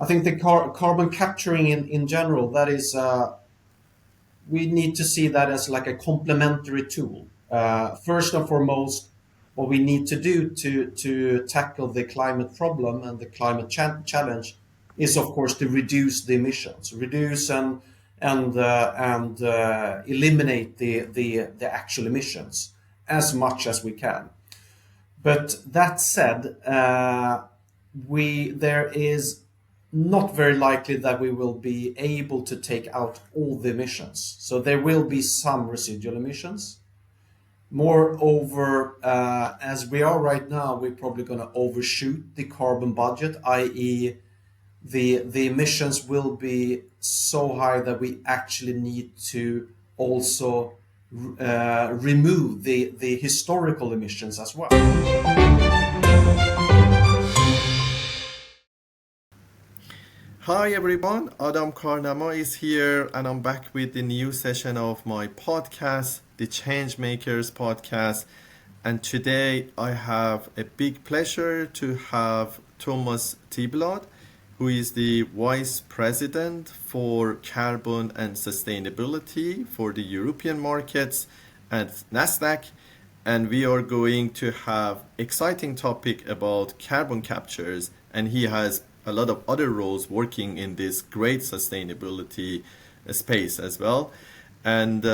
I think the carbon capturing in general, that is, we need to see that as like a complementary tool. First and foremost, what we need to do to tackle the climate problem and the climate challenge is, of course, to reduce the emissions, reduce and eliminate the actual emissions as much as we can. But that said, there is not very likely that we will be able to take out all the emissions. So there will be some residual emissions. Moreover, as we are right now, we're probably going to overshoot the carbon budget, i.e., the emissions will be so high that we actually need to also remove the historical emissions as well. Hi everyone, Adam Karnama is here and I'm back with the new session of my podcast, the Changemakers podcast. And today I have a big pleasure to have Tomas Thyblad, who is the Vice President for Carbon and Sustainability for the European markets at Nasdaq. And we are going to have exciting topic about carbon captures, and he has a lot of other roles working in this great sustainability space as well. And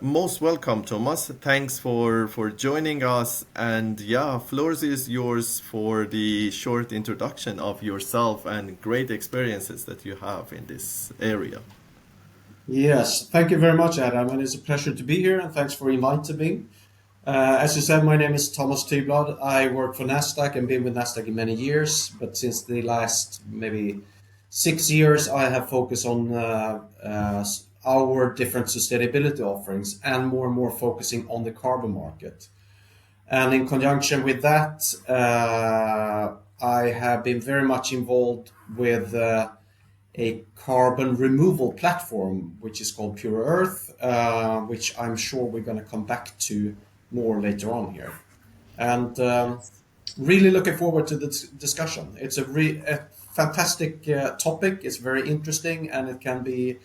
most welcome, Thomas. Thanks for joining us. And yeah, floor is yours for the short introduction of yourself and great experiences that you have in this area. Yes, thank you very much, Adam, and it's a pleasure to be here, and thanks for inviting me. As you said, my name is Tomas Thyblad. I work for Nasdaq and been with Nasdaq in many years, but since the last maybe 6 years, I have focused on our different sustainability offerings and more focusing on the carbon market. And in conjunction with that, I have been very much involved with a carbon removal platform, which is called Pure Earth, which I'm sure we're going to come back to more later on here. And really looking forward to the discussion. It's a fantastic topic. It's very interesting, and it can be,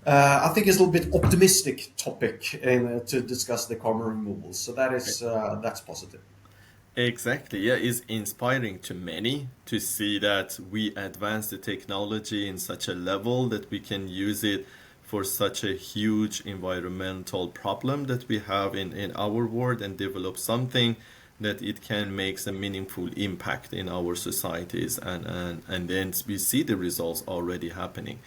I think it's a little bit optimistic topic to discuss the carbon removal. So that's positive. Exactly. Yeah, it's inspiring to many to see that we advance the technology in such a level that we can use it for such a huge environmental problem that we have in our world and develop something that it can make a meaningful impact in our societies and then we see the results already happening.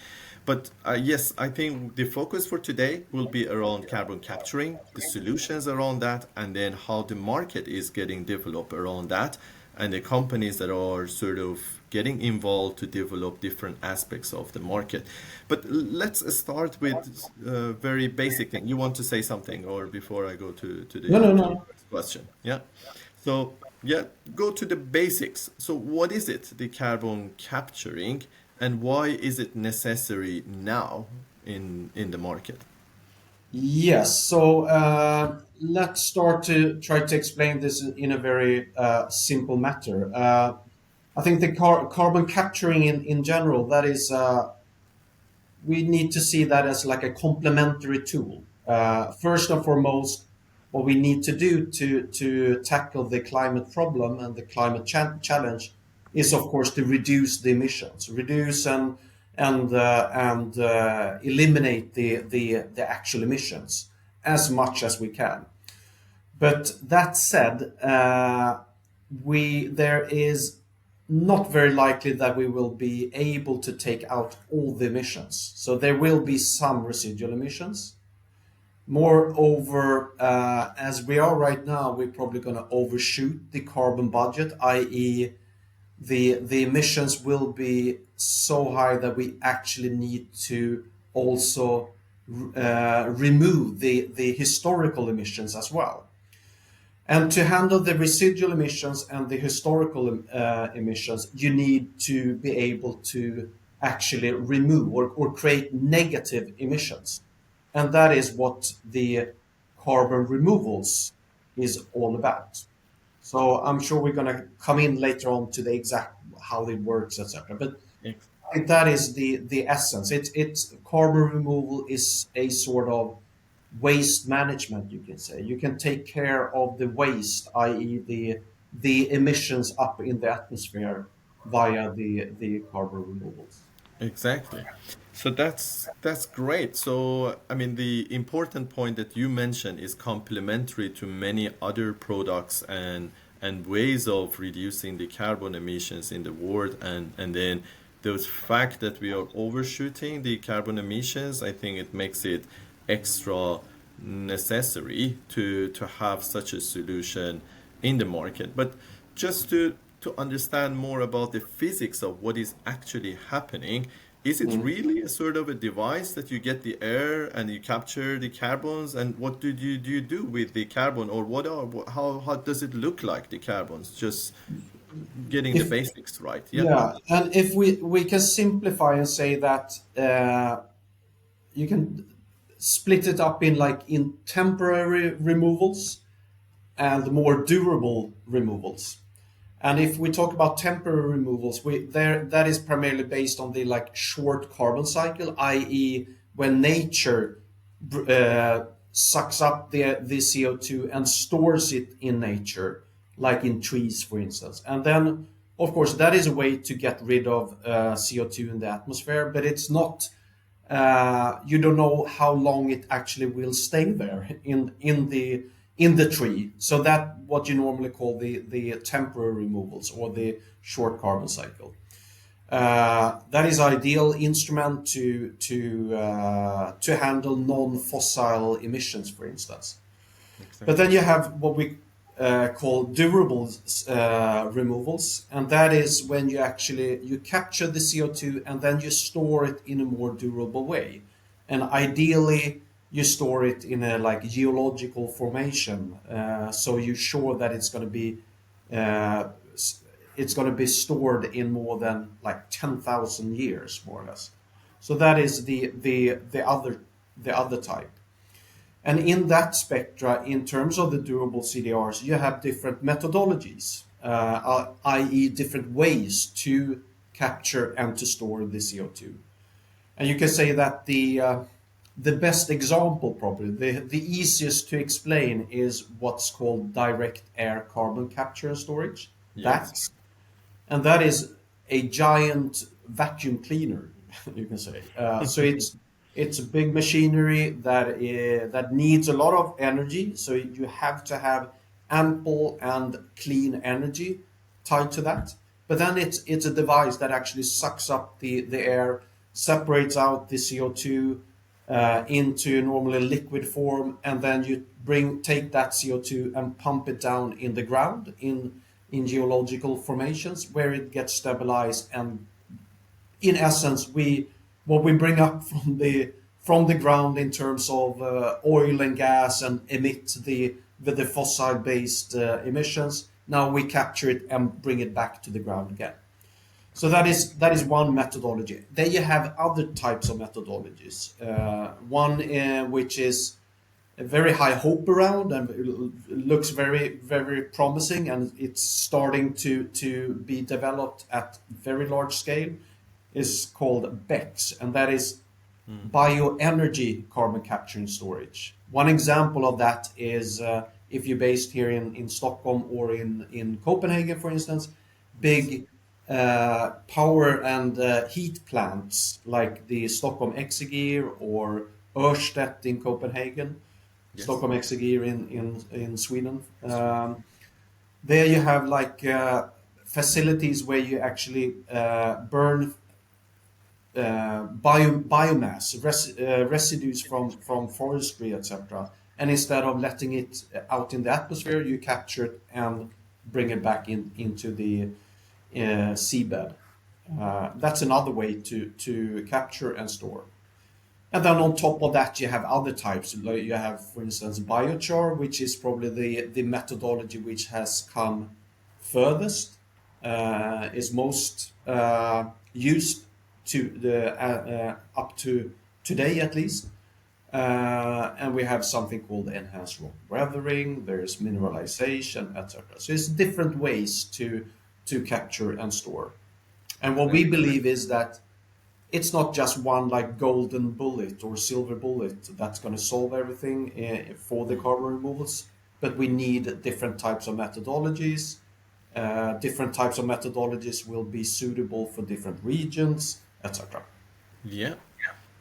But yes, I think the focus for today will be around carbon capturing, the solutions around that, and then how the market is getting developed around that, and the companies that are sort of getting involved to develop different aspects of the market. But let's start with a very basic thing. You want to say something, or before I go to the No. first question? Yeah. So yeah, go to the basics. So what is it, the carbon capturing, and why is it necessary now in the market? Yes, so let's start to try to explain this in a very simple matter. I think the carbon capturing in general, that is, we need to see that as like a complementary tool. First and foremost, what we need to do to tackle the climate problem and the climate challenge is, of course, to reduce the emissions, reduce and eliminate the actual emissions as much as we can. But that said, there is not very likely that we will be able to take out all the emissions. So there will be some residual emissions. Moreover, as we are right now, we're probably going to overshoot the carbon budget, i.e., the emissions will be so high that we actually need to also remove the historical emissions as well. And to handle the residual emissions and the historical emissions, you need to be able to actually remove or create negative emissions. And that is what the carbon removals is all about. So I'm sure we're going to come in later on to the exact how it works, etc. But Ex- I think that is the essence. It's carbon removal is a sort of waste management, you can say. You can take care of the waste, i.e., the emissions up in the atmosphere via the carbon removals. Exactly. So that's great. So I mean, the important point that you mentioned is complementary to many other products and ways of reducing the carbon emissions in the world, and then those fact that we are overshooting the carbon emissions, I think it makes it extra necessary to have such a solution in the market. But just to understand more about the physics of what is actually happening, is it Mm. really a sort of a device that you get the air and you capture the carbons? And what do you do with the carbon, or how does it look like, the carbons? Just getting the If basics right. Yeah. Yeah, and if we can simplify and say that you can split it up in like in temporary removals and more durable removals. And if we talk about temporary removals, we there that is primarily based on the like short carbon cycle, i.e., when nature sucks up the CO2 and stores it in nature, like in trees, for instance. And then, of course, that is a way to get rid of CO2 in the atmosphere, but it's not. You don't know how long it actually will stay there in the tree. So that what you normally call the temporary removals or the short carbon cycle. That is ideal instrument to handle non-fossil emissions, for instance. But Exactly. then you have what we call durable removals, and that is when you capture the CO2 and then you store it in a more durable way. And ideally, you store it in a like geological formation, so you're sure that uh, it's going to be stored in more than like 10,000 years, more or less. So that is the other type. And in that spectra, in terms of the durable CDRs, you have different methodologies, i.e., different ways to capture and to store the CO2. And you can say that the best example, probably the easiest to explain, is what's called direct air carbon capture and storage, Yes. BECCS, and that is a giant vacuum cleaner, you can say. So it's a big machinery that needs a lot of energy. So you have to have ample and clean energy tied to that. But then it's a device that actually sucks up the air, separates out the CO2 into normally liquid form, and then you take that CO2 and pump it down in the ground in geological formations where it gets stabilized. And in essence, we what we bring up from the ground in terms of oil and gas and emit the fossil based emissions, now we capture it and bring it back to the ground again. So that is one methodology. Then you have other types of methodologies. One which is a very high hope around and it looks very very promising, and it's starting to be developed at very large scale, is called BECCS, and that is bioenergy carbon capture and storage. One example of that is if you're based here in Stockholm or in Copenhagen, for instance, big power and heat plants like the Stockholm Exegear or Ørsted in Copenhagen, Yes. Stockholm Exegear in Sweden. Sweet. There you have like facilities where you actually burn biomass, residues from forestry, etc. And instead of letting it out in the atmosphere, you capture it and bring it back into the seabed. That's another way to capture and store. And then on top of that, you have other types. Like you have, for instance, biochar, which is probably the methodology which has come furthest, is most used to the up to today at least. And we have something called enhanced rock weathering. There's mineralization, etc. So it's different ways to capture and store. And what we believe is that it's not just one like golden bullet or silver bullet that's going to solve everything for the carbon removals, but we need different types of methodologies. Different types of methodologies will be suitable for different regions, etc. Yeah,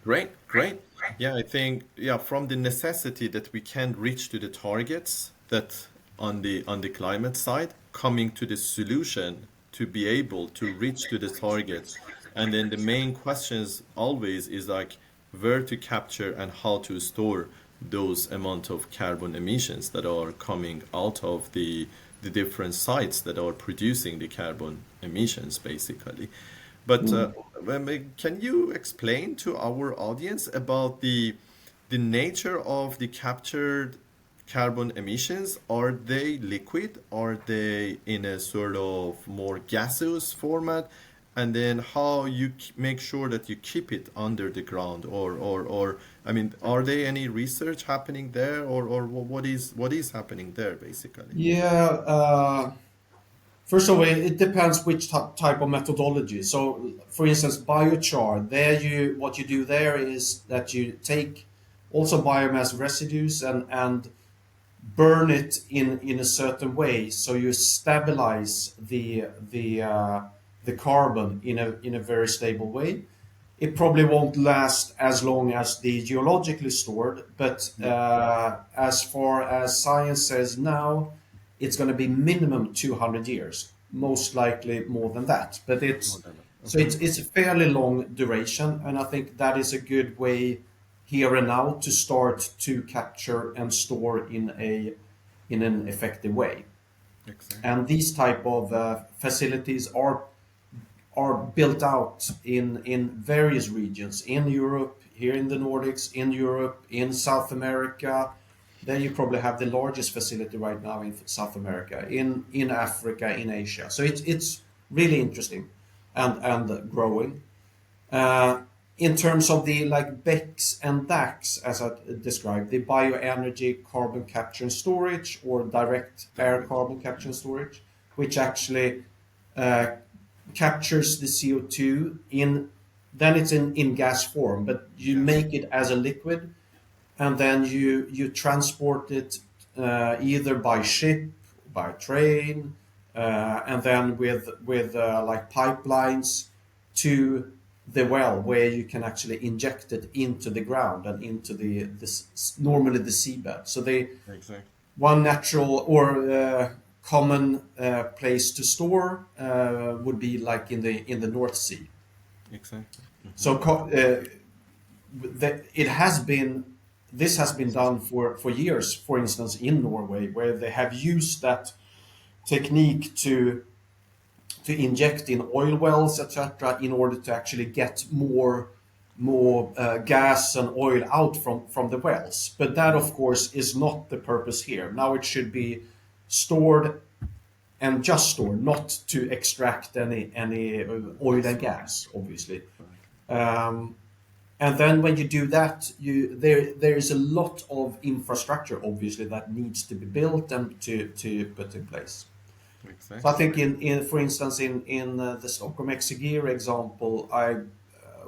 great, great. Yeah, I think yeah, from the necessity that we can reach to the targets that on the climate side, coming to the solution to be able to reach to the targets. And then the main questions always is like where to capture and how to store those amount of carbon emissions that are coming out of the different sites that are producing the carbon emissions basically. But can you explain to our audience about the nature of the captured carbon emissions? Are they liquid? Are they in a sort of more gaseous format? And then how you make sure that you keep it under the ground, or I mean, are there any research happening there, or what is happening there basically? Yeah, first of all, it depends which type of methodology. So, for instance, biochar, there you what you do there is that you take also biomass residues and burn it in a certain way, so you stabilize the carbon in a very stable way. It probably won't last as long as the geologically stored, but Yeah, as far as science says now, it's going to be minimum 200 years, most likely more than that. But more it's than that. so Okay. it's a fairly long duration, and I think that is a good way here and now to start to capture and store in an effective way. Exactly. And these type of facilities are built out in various regions in Europe, here in the Nordics, in Europe, in South America. There you probably have the largest facility right now in South America, in Africa, in Asia. So it's really interesting and growing. Uh, in terms of the like BECCS and DACS, as I described, the bioenergy carbon capture and storage or direct air Direct. carbon capture and storage, which actually uh, captures the CO2 then it's in gas form, but you Yes. make it as a liquid and then you transport it either by ship, by train, and then with like pipelines to the well where you can actually inject it into the ground and into normally the seabed. So the Exactly. one natural or common place to store would be like in the North Sea. Exactly. So it has been this has been done for years. For instance, in Norway, where they have used that technique to inject in oil wells, etc., in order to actually get more gas and oil out from the wells. But that, of course, is not the purpose here. Now it should be stored and just stored, not to extract any oil and Absolutely. gas, obviously. Correct. Um, and then when you do that, there is a lot of infrastructure, obviously, that needs to be built and to put in place. So I Exactly. think for instance in the Stockholm Exegear example,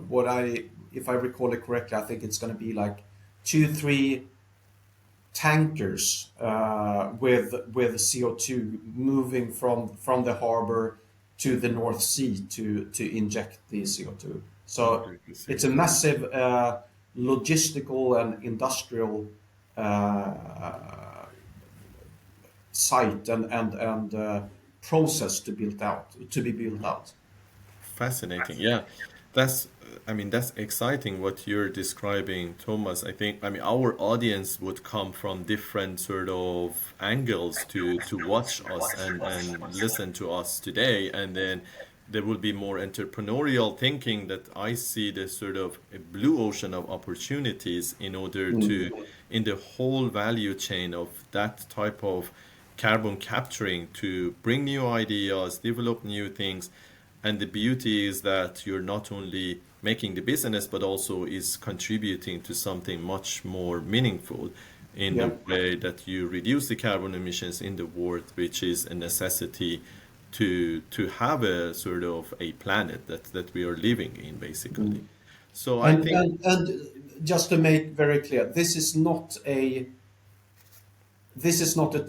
what I if I recall it correctly, I think it's going to be like 2 3 tankers with CO2 moving from the harbor to the North Sea to inject the CO2. So Under the it's a CO2. massive logistical and industrial uh, site and process to be built out. Fascinating. Yeah. That's, I mean, that's exciting what you're describing, Thomas. I think, I mean, our audience would come from different sort of angles to watch us and listen to us today. And then there will be more entrepreneurial thinking that I see the sort of a blue ocean of opportunities in order to, Mm. in the whole value chain of that type of carbon capturing to bring new ideas, develop new things. And the beauty is that you're not only making the business, but also is contributing to something much more meaningful in Yeah. the way that you reduce the carbon emissions in the world, which is a necessity to have a sort of a planet that we are living in, basically. Mm. So I think And just to make very clear, this is not a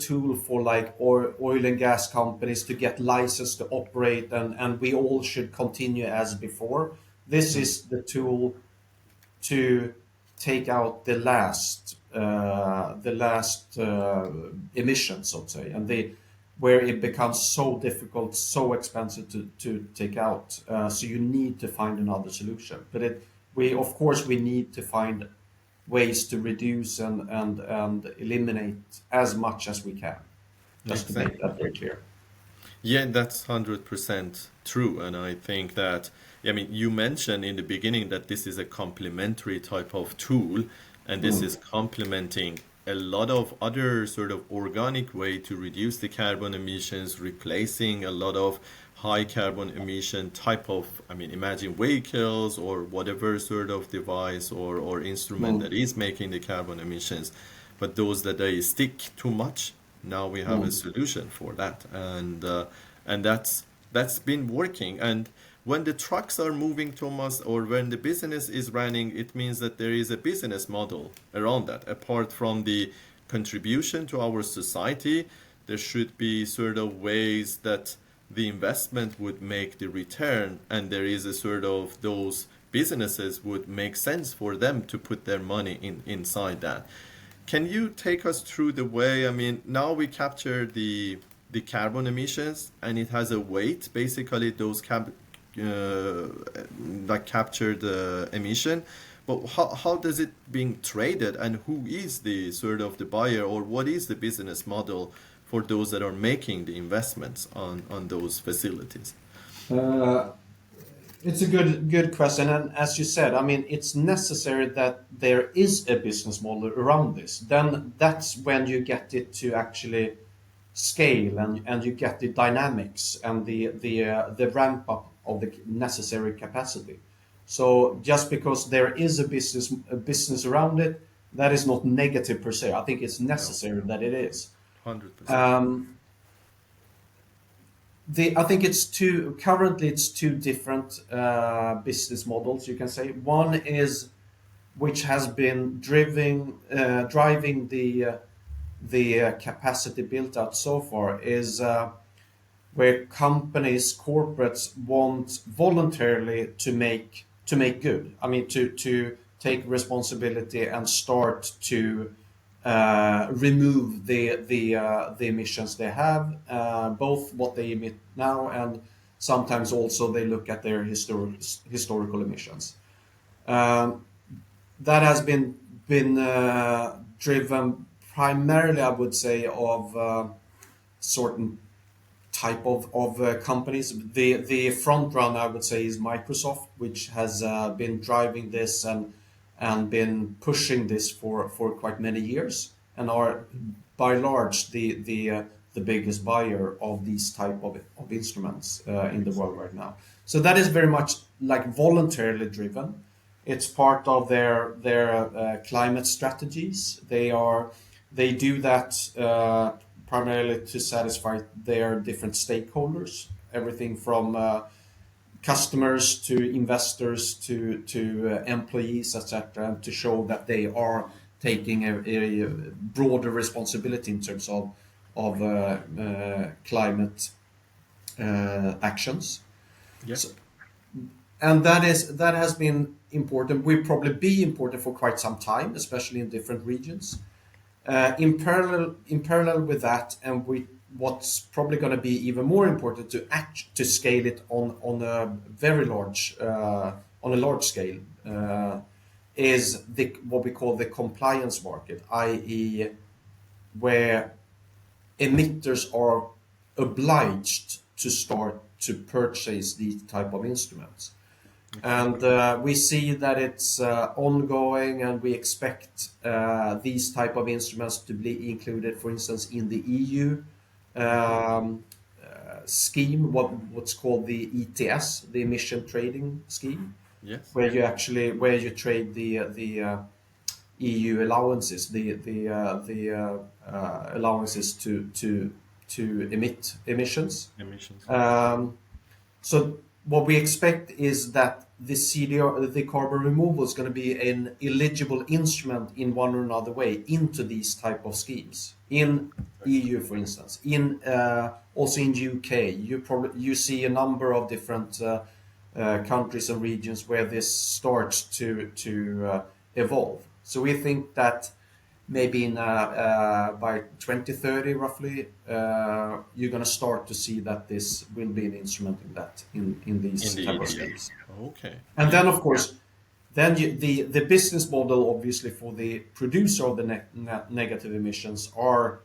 tool for like oil and gas companies to get license to operate, and we all should continue as before. This mm, is the tool to take out the last emissions, so to say, and where it becomes so difficult, so expensive to take out. So you need to find another solution. But we of course we need to find ways to reduce and eliminate as much as we can, just to make exactly. that very clear. Yeah, that's 100% true. And I think that, I mean, you mentioned in the beginning that this is a complementary type of tool, and this Mm. is complementing a lot of other sort of organic way to reduce the carbon emissions, replacing a lot of high carbon emission type of, I mean, imagine vehicles or whatever sort of device or instrument Mm. that is making the carbon emissions. But those that they stick too much, now we have a Mm. solution for that, and that's been working. And when the trucks are moving, Thomas, or when the business is running, it means that there is a business model around that. Apart from the contribution to our society, there should be sort of ways that the investment would make the return, and there is a sort of those businesses would make sense for them to put their money inside that. Can you take us through the way, I mean, now we capture the carbon emissions and it has a weight, basically those like captured emission, but how does it being traded, and who is the sort of the buyer, or what is the business model for those that are making the investments on those facilities? Uh, It's a good question, and as you said, I mean, it's necessary that there is a business model around this. Then that's when you get it to actually scale, and you get the dynamics and the ramp up of the necessary capacity. So just because there is a business around it, that is not negative per se. I think it's No, necessary that it is. 100%. Um, I think it's two different business models, you can say. One is which has been driving the capacity built out so far is where corporates want voluntarily to make good. I mean, to take responsibility and start to remove the emissions they have, both what they emit now, and sometimes also they look at their historical emissions. Um, that has been driven primarily, I would say, of certain type of companies. The front runner, I would say, is Microsoft, which has been driving this and been pushing this for quite many years, and are by large the biggest buyer of these type of instruments in the world right now. So that is very much like voluntarily driven. It's part of their climate strategies. They do that primarily to satisfy their different stakeholders, everything from customers to investors to employees, etc., and to show that they are taking a broader responsibility in terms of climate actions. Yeah. So, and that has been important. Will probably be important for quite some time, especially in different regions. In parallel with that, and what's probably going to be even more important to scale it on a very large scale, is what we call the compliance market, i.e., where emitters are obliged to start to purchase these type of instruments. And Exactly. we see that it's ongoing, and we expect these type of instruments to be included, for instance, in the EU um, scheme, what's called the ETS, the emission trading scheme, Yes. where you trade the EU allowances, the allowances emit emissions. Emissions. Um, so what we expect is that the CDR, the carbon removal, is going to be an eligible instrument in one or another way into these type of schemes in EU, for instance. In also in UK, you see a number of different countries and regions where this starts to evolve. So we think that maybe by 2030 roughly, you're going to start to see that this will be an instrument in that in In these the type of ETS. schemes. Okay. And Yeah. then of course, then the business model obviously for the producer of the negative emissions are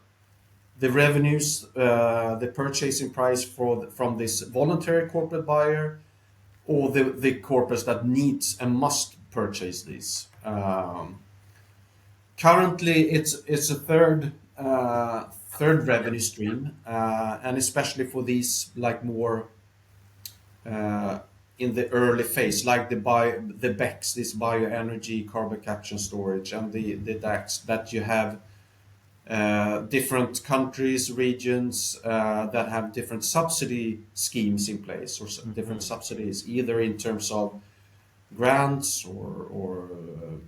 the revenues, the purchasing price from this voluntary corporate buyer, or the corporates that needs and must purchase these. Currently, it's a third revenue stream, and especially for these like more in the early phase, like the BECCS, this bioenergy, carbon capture and storage, and the DACs that you have different countries, regions that have different subsidy schemes in place, or different subsidies, either in terms of grants or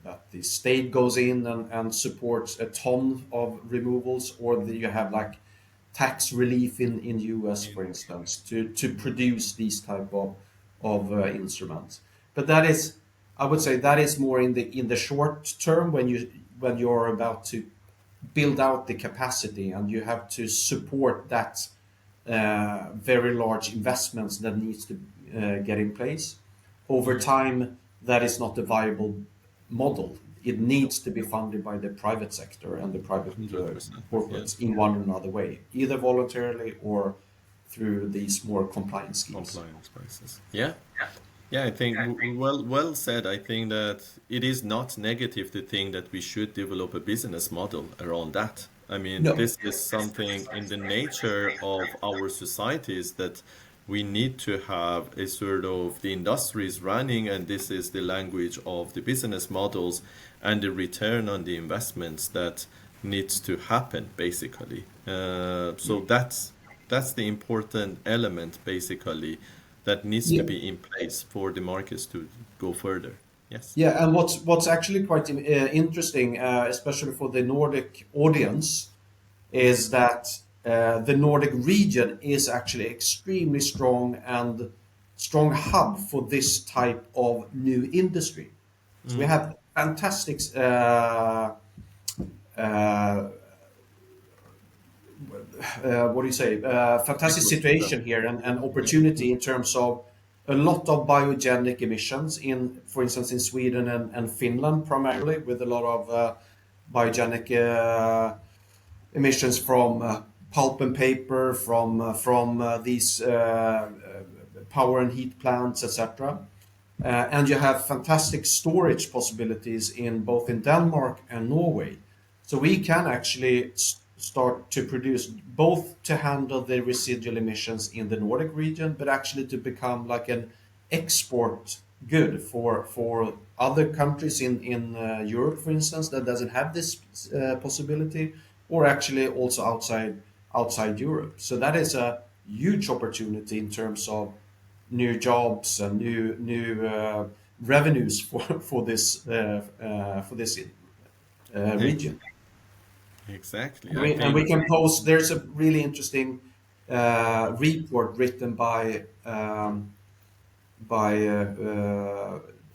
that the state goes in and supports a ton of removals, or you have like tax relief in US, for instance, to produce these type of instruments. But that is, I would say, that is more in the short term when you're about to build out the capacity and you have to support that very large investments that needs to get in place. Over time, that is not a viable model. It needs to be funded by the private sector and the private 100%. corporates Yes. in one or another way, either voluntarily or through these more compliance schemes. Compliance prices. Yeah. Yeah, I think well said. I think that it is not negative to think that we should develop a business model around that. I mean, No. this is something in the nature of our societies that we need to have a sort of the industries running, and this is the language of the business models and the return on the investments that needs to happen, basically. So that's the important element, basically, that needs to Yeah. be in place for the markets to go further. Yes. Yeah, and what's actually quite interesting, especially for the Nordic audience, is that the Nordic region is actually extremely strong and strong hub for this type of new industry. So we have fantastic uh, what do you say, fantastic Ecosystem. situation here and opportunity in terms of a lot of biogenic emissions in, for instance, in Sweden and Finland primarily, with a lot of biogenic emissions from pulp and paper, from these power and heat plants, etc. And you have fantastic storage possibilities in both in Denmark and Norway. So we can actually start to produce both to handle the residual emissions in the Nordic region, but actually to become like an export good for other countries in Europe, for instance, that doesn't have this possibility, or actually also outside Europe. So that is a huge opportunity in terms of new jobs and new revenues for this Ex- region. Exactly. And I we think can post. There's a really interesting report written by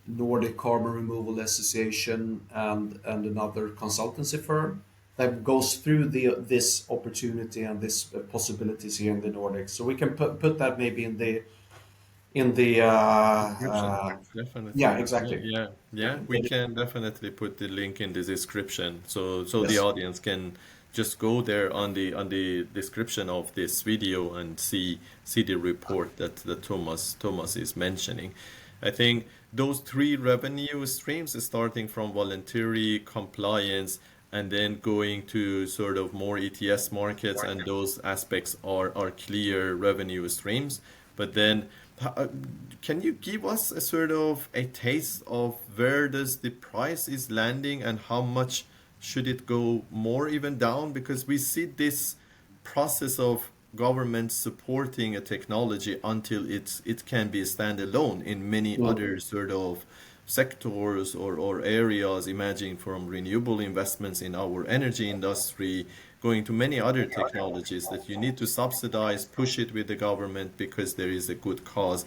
Nordic Carbon Removal Association and another consultancy firm that goes through this opportunity and this possibilities here in the Nordics. So we can put that maybe in the description. Definitely. yeah, Yeah, exactly. yeah, yeah. We can definitely put the link in the description so the Yes. audience can just go there on the description of this video and see the report that Thomas is mentioning. I think those three revenue streams, starting from voluntary compliance and then going to sort of more ETS markets, and those aspects are clear revenue streams. But then, uh, can you give us a sort of a taste of where does the price is landing and how much should it go more even down? Because we see this process of government supporting a technology until it can be standalone in many Mm. other sort of sectors or areas, imagine from renewable investments in our energy industry, going to many other technologies that you need to subsidize, push it with the government because there is a good cause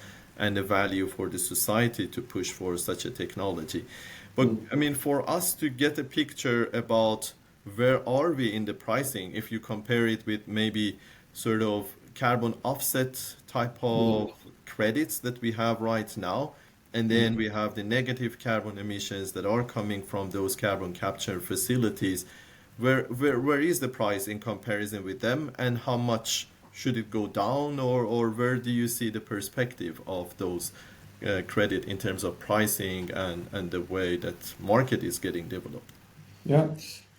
and a value for the society to push for such a technology. But Mm. I mean, for us to get a picture about where are we in the pricing, if you compare it with maybe sort of carbon offset type Mm. of credits that we have right now, and Mm. then we have the negative carbon emissions that are coming from those carbon capture facilities. Where is the price in comparison with them, and how much should it go down, or where do you see the perspective of those credit in terms of pricing and the way that market is getting developed? Yeah.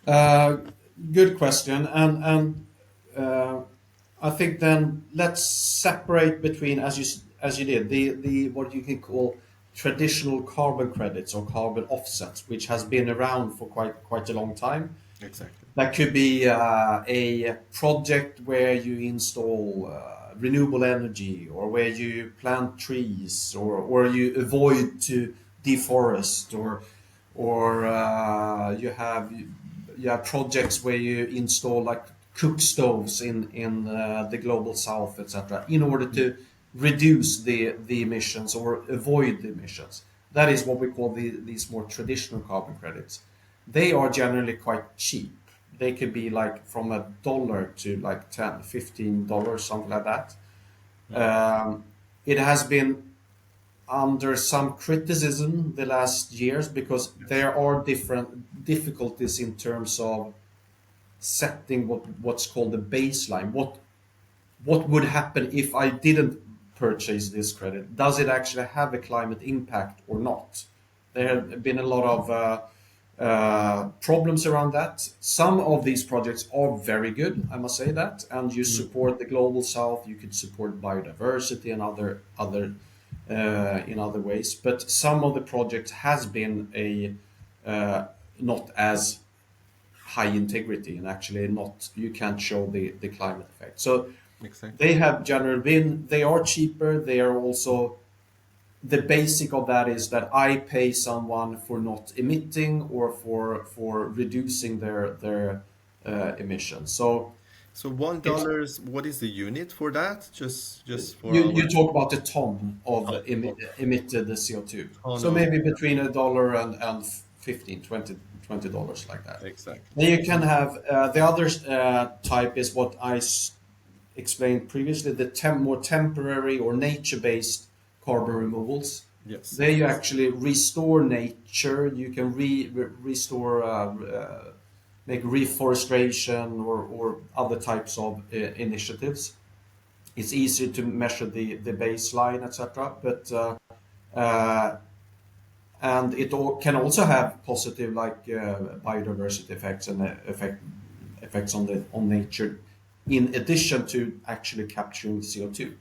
Uh, Good question. And uh, I think then let's separate between, as you did, the what you can call traditional carbon credits or carbon offsets, which has been around for quite a long time. Exactly. That could be a project where you install renewable energy, or where you plant trees, or you avoid to deforest, or you have projects where you install like cook stoves in the global south, etc., in order to reduce the emissions or avoid the emissions. That is what we call these more traditional carbon credits. They are generally quite cheap. They could be like from $1 to like 10, $15, something like that. Um, it has been under some criticism the last years because Yes. there are different difficulties in terms of setting what's called the baseline. What would happen if I didn't purchase this credit? Does it actually have a climate impact or not? There have been a lot of problems around that. Some of these projects are very good, I must say that, and you support the global south. You could support biodiversity and other in other ways. But some of the projects has been a not as high integrity, and actually not, you can't show the climate effect. So Exactly. they have generally been, they are cheaper. They are also, the basic of that is that I pay someone for not emitting or for reducing their emissions. So So one it's, dollars, what is the unit for that? Just for you our talk about a ton of ton of emitted CO2. ton So of maybe between $1 and 15, $20 like that. exactly. Then you can have the other type is what explained previously, the more temporary or nature-based carbon removals. Yes. There you actually restore nature. You can restore, make reforestation or other types of initiatives. It's easier to measure the baseline, etc. But uh, and it can also have positive, like biodiversity effects and effects on nature, in addition to actually capturing CO2.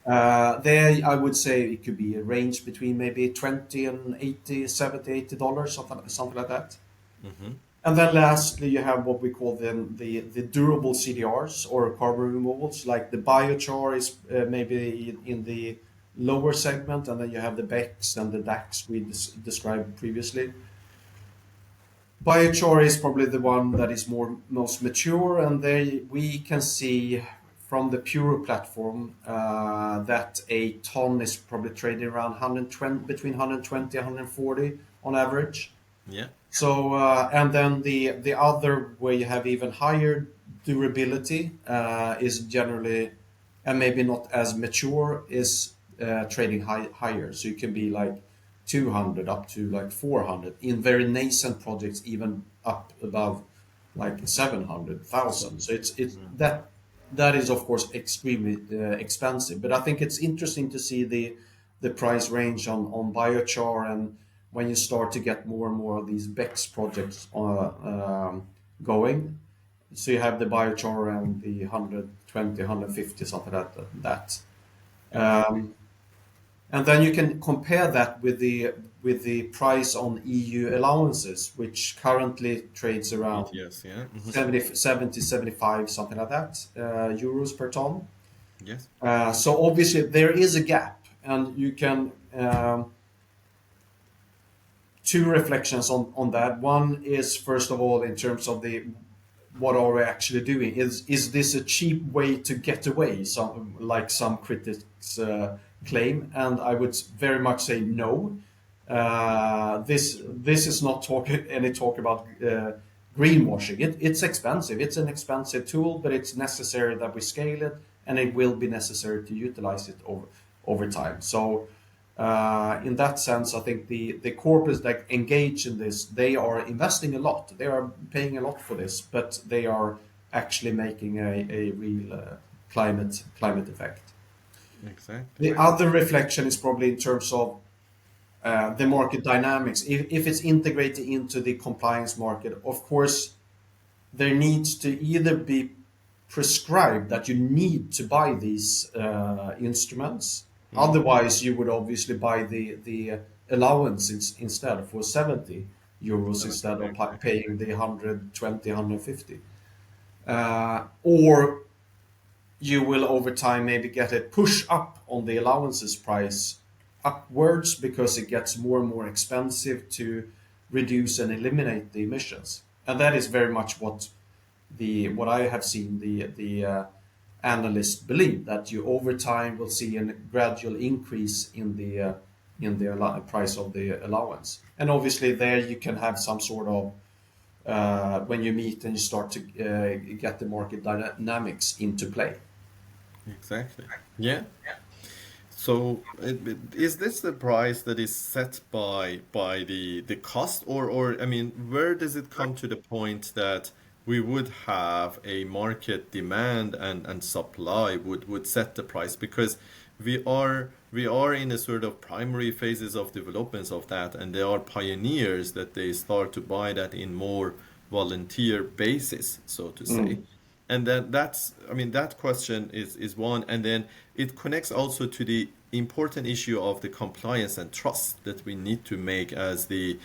There, I would say it could be a range between maybe 20 and 80, 70, $80, something like that. Mm-hmm. And then lastly, you have what we call the durable CDRs or carbon removals, like the biochar is maybe in the lower segment, and then you have the BECCS and the DACs we described previously. Biochar is probably the one that is most mature, and they we can see from the Puro platform that a ton is probably trading around 120, between 120 and 140 on average. Yeah. So and then the other where you have even higher durability is generally, and maybe not as mature, is trading higher. So you can be like 200 up to like 400 in very nascent projects, even up above like 700,000. So it's that is of course extremely expensive. But I think it's interesting to see the price range on biochar, and when you start to get more and more of these BECCS projects going. So you have the biochar around the 120, 150, something like that. Exactly. Um, and then you can compare that with the with the price on EU allowances, which currently trades around ETS, yeah. 70, 75, something like that, euros per ton. Yes. So obviously there is a gap, and you can two reflections on that. One is, first of all, in terms of the what are we actually doing? Is this a cheap way to get away? Some like some critics claim, and I would very much say no. This is not any talk about greenwashing. It's expensive. It's an expensive tool, but it's necessary that we scale it, and it will be necessary to utilize it over time. So in that sense, I think the corporates that engage in this, they are investing a lot. They are paying a lot for this, but they are actually making a real climate effect. Exactly. The other reflection is probably in terms of the market dynamics. If it's integrated into the compliance market, of course, there needs to either be prescribed that you need to buy these instruments. Otherwise, you would obviously buy the allowance instead for 70 euros instead of Exactly. paying the 120, 150. Or you will over time maybe get a push up on the allowances price upwards because it gets more and more expensive to reduce and eliminate the emissions. And that is very much what I have seen the analysts believe, that you over time will see a gradual increase in the price of the allowance. And obviously there you can have some sort of when you meet and you start to get the market dynamics into play. Exactly. Yeah. So is this the price that is set by the cost, or I mean, where does it come to the point that we would have a market demand and supply would set the price? Because we are in a sort of primary phases of developments of that, and there are pioneers that they start to buy that in more volunteer basis, so to say. Mm. And then that's, I mean, that question is one, and then it connects also to the important issue of the compliance and trust that we need to make as the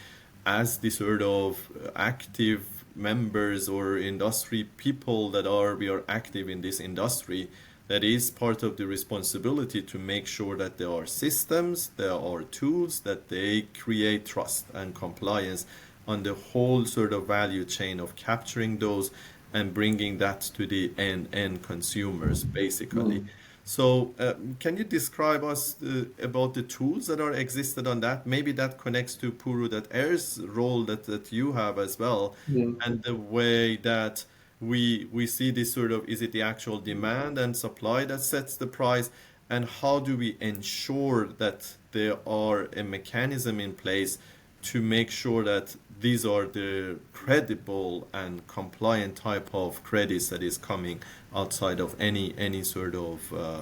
sort of active members or industry people that we are active in this industry. That is part of the responsibility to make sure that there are systems, there are tools that they create trust and compliance on the whole sort of value chain of capturing those and bringing that to the end consumers, basically. Mm. So, can you describe us about the tools that are existed on that? Maybe that connects to Puru, that Air's role that you have as well, Mm. and the way that we see this sort of, is it the actual demand and supply that sets the price, and how do we ensure that there are a mechanism in place to make sure that these are the credible and compliant type of credits that is coming outside of any sort of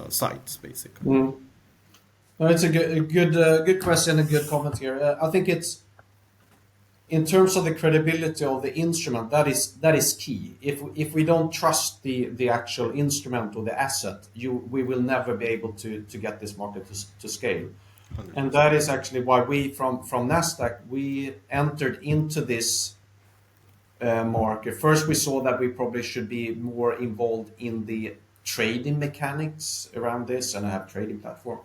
sites, basically. Mm. No, it's good question, a good comment here. I think it's in terms of the credibility of the instrument, that is key. If we don't trust the actual instrument or the asset, we will never be able to get this market to scale. And 100%. that is actually why we from Nasdaq we entered into this market. First, we saw that we probably should be more involved in the trading mechanics around this and have trading platform.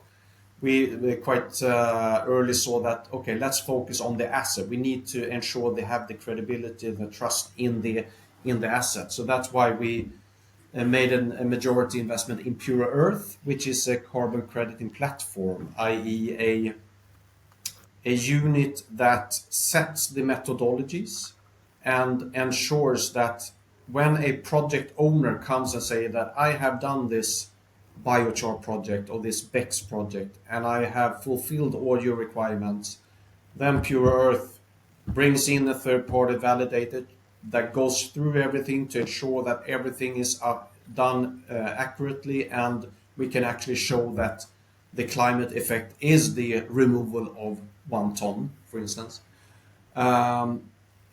We quite early saw that, okay, let's focus on the asset. We need to ensure they have the credibility, the trust in the asset. So that's why we made a majority investment in Pure Earth, which is a carbon crediting platform, i.e., a unit that sets the methodologies and ensures that when a project owner comes and say that I have done this biochar project or this BECCS project and I have fulfilled all your requirements, then Pure Earth brings in a third party validator that goes through everything to ensure that everything is done accurately, and we can actually show that the climate effect is the removal of 1 ton, for instance. And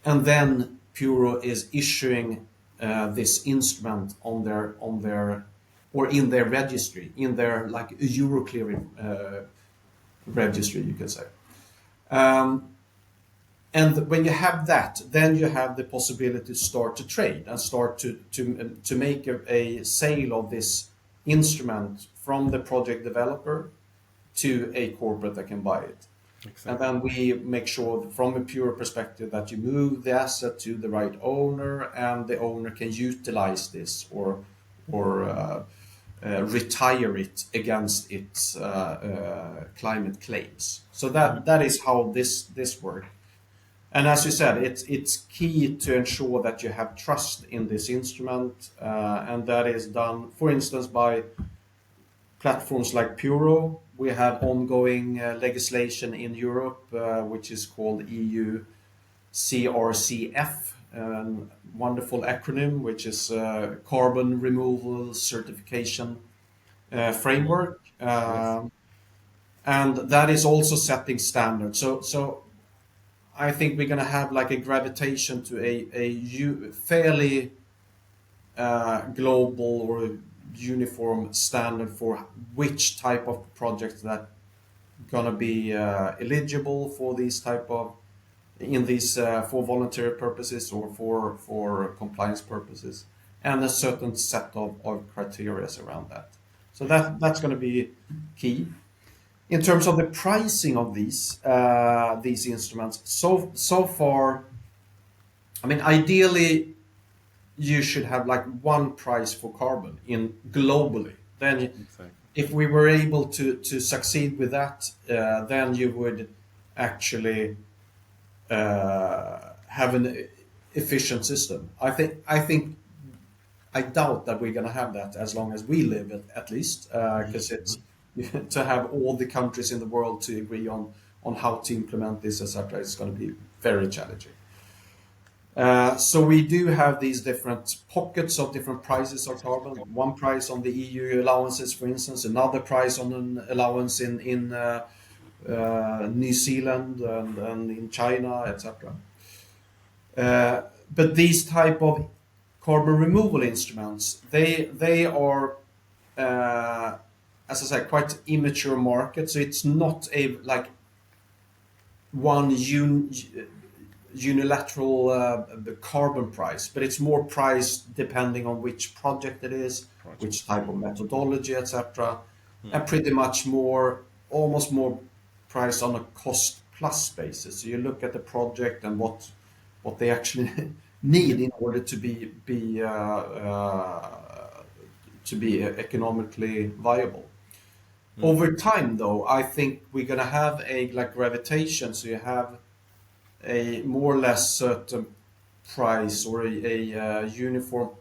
then Puro is issuing this instrument on their or in their registry, in their like Euro clearing registry, you could say. Um, and when you have that, then you have the possibility to start to trade and start to make a sale of this instrument from the project developer to a corporate that can buy it. And Exactly. then we make sure from a pure perspective that you move the asset to the right owner and the owner can utilize this or retire it against its climate claims. So that is how this works. And as you said, it's key to ensure that you have trust in this instrument, and that is done, for instance, by platforms like Puro. We have ongoing legislation in Europe, which is called EU CRCF, a wonderful acronym, which is Carbon Removal Certification Framework. Yes. And that is also setting standards. So I think we're going to have like a gravitation to a fairly global or uniform standard for which type of projects that gonna be eligible for these type of in these for voluntary purposes or for compliance purposes, and a certain set of criteria around that. So that's going to be key in terms of the pricing of these instruments. So far, I mean, ideally you should have like one price for carbon in globally. Then, Exactly. if we were able to succeed with that, then you would actually have an efficient system. I doubt that we're going to have that as long as we live, at least, because it's to have all the countries in the world to agree on how to implement this, etc. It's going to be very challenging. So we do have these different pockets of different prices of carbon. One price on the EU allowances, for instance, another price on an allowance in New Zealand and in China, etc. But these type of carbon removal instruments, they are, as I said, quite immature market. So it's not a like one unilateral the carbon price, but it's more priced depending on which project it is, Project. which type of methodology, etc., and pretty much more, almost more priced on a cost plus basis. So you look at the project and what they actually need in order to be economically viable. Over time, though, I think we're gonna have a like gravitation. So you have a more or less certain price or a uniform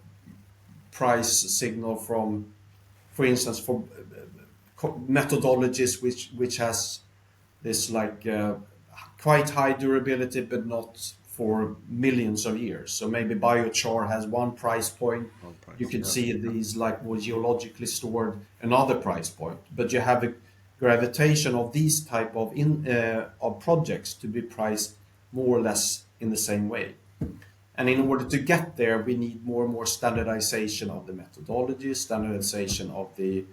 price signal from, for instance, for methodologies which has this like quite high durability, but not for millions of years. So maybe biochar has one price point. One You price. can Yeah. see these like more geologically stored another price point, but you have a gravitation of these type of projects to be priced more or less in the same way. And in order to get there, we need more and more standardization of the methodology, standardization of the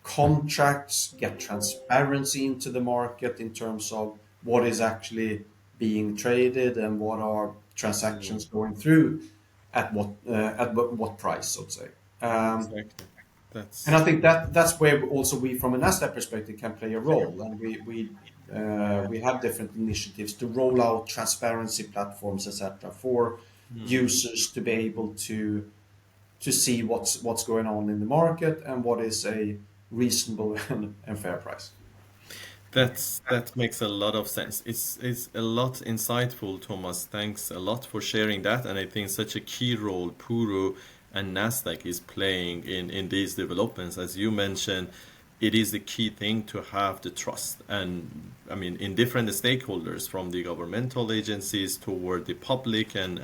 contracts, get transparency into the market in terms of what is actually being traded and what are transactions going through at what price, so to say. Exactly. And I That's think that's where also we, from a Nasdaq perspective, can play a role, and we have different initiatives to roll out transparency platforms, etc., for users to be able to see what's going on in the market and what is a reasonable and fair price. that makes a lot of sense. It's a lot insightful, Thomas. Thanks a lot for sharing that. And I think such a key role Puro and Nasdaq is playing in these developments. As you mentioned, it is the key thing to have the trust. And I mean, in different stakeholders, from the governmental agencies toward the public and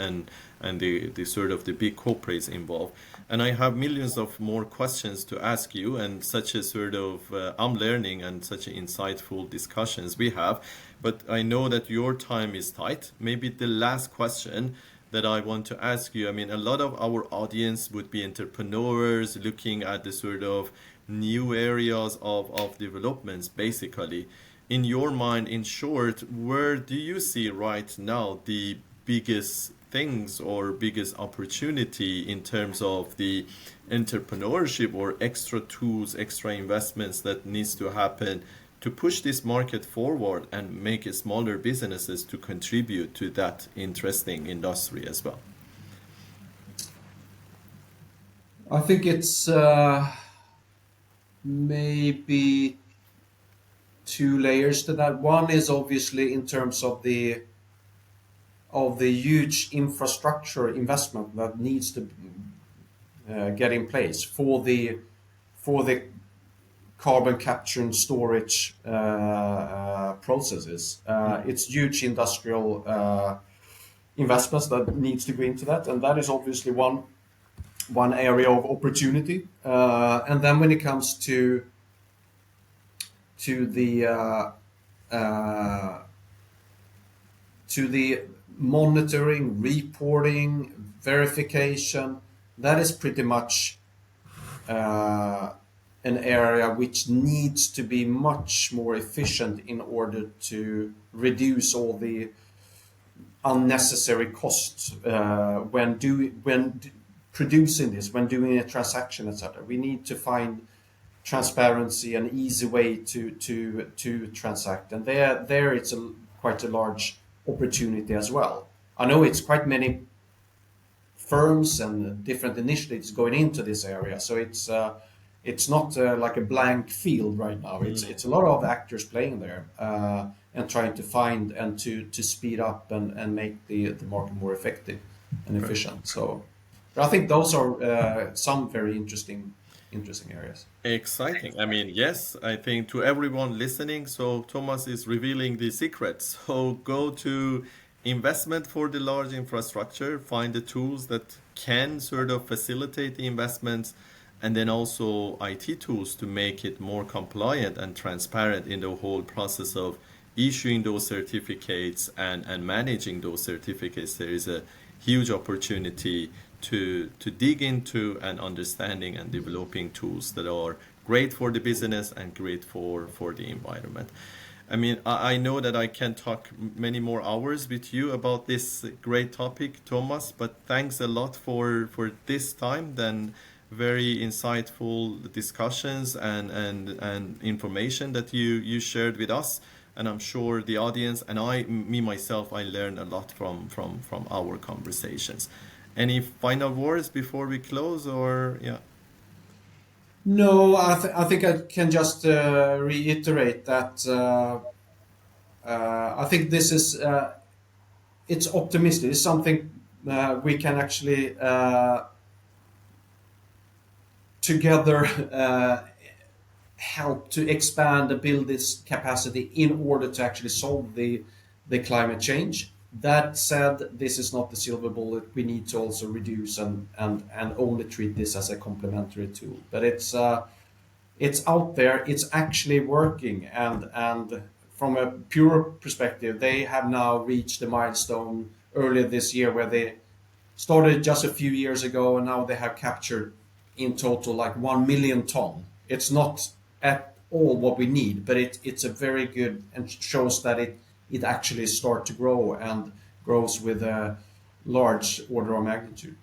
the sort of the big corporates involved. And I have millions of more questions to ask you, and such a sort of I'm learning and such insightful discussions we have. But I know that your time is tight. Maybe the last question that I want to ask you, I mean, a lot of our audience would be entrepreneurs looking at the sort of new areas of developments, basically. in your mind, in short, where do you see right now the biggest things or biggest opportunity in terms of the entrepreneurship or extra tools, extra investments that needs to happen to push this market forward and make smaller businesses to contribute to that interesting industry as well? I think it's maybe two layers to that. One is obviously in terms of the huge infrastructure investment that needs to get in place for the carbon capture and storage processes. It's huge industrial investments that needs to go into that, and that is obviously one area of opportunity. And then when it comes to uh, the monitoring, reporting, verification, that is pretty much an area which needs to be much more efficient in order to reduce all the unnecessary costs producing this, when doing a transaction, etc. We need to find transparency and easy way to transact, and there it's quite a large opportunity as well. I know it's quite many firms and different initiatives going into this area, so it's not like a blank field right now. It's a lot of actors playing there and trying to find and to speed up and make the market more effective and efficient. So I think those are some very interesting areas. Exciting. I mean, yes, I think to everyone listening, so Thomas is revealing the secrets. So go to investment for the large infrastructure, find the tools that can sort of facilitate the investments, and then also IT tools to make it more compliant and transparent in the whole process of issuing those certificates and managing those certificates. There is a huge opportunity to dig into and understanding and developing tools that are great for the business and great for the environment. I mean, I know that I can talk many more hours with you about this great topic, Thomas, but thanks a lot for this time. Then very insightful discussions and information that you shared with us. And I'm sure the audience and me myself, I learned a lot from our conversations. Any final words before we close, or yeah? No, I think I can just reiterate that I think this is it's optimistic. It's something we can actually together help to expand and build this capacity in order to actually solve the climate change. That said, this is not the silver bullet. We need to also reduce and only treat this as a complementary tool. But it's out there. It's actually working, and from a pure perspective, they have now reached the milestone earlier this year where they started just a few years ago, and now they have captured in total like 1 million ton. It's not at all what we need, but it's a very good and shows that it actually start to grow and grows with a large order of magnitude.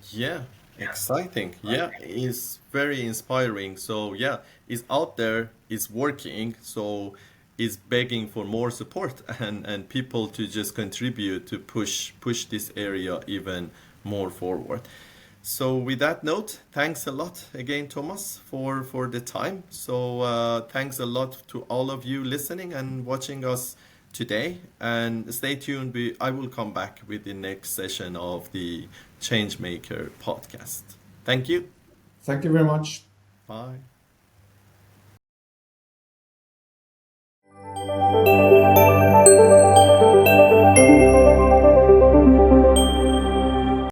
Yeah, exciting. Yeah, it's very inspiring. So yeah, it's out there, it's working. So it's begging for more support and people to just contribute to push this area even more forward. So with that note, thanks a lot again, Thomas, for the time. So thanks a lot to all of you listening and watching us today. And stay tuned. I will come back with the next session of the Changemaker podcast. Thank you. Thank you very much. Bye.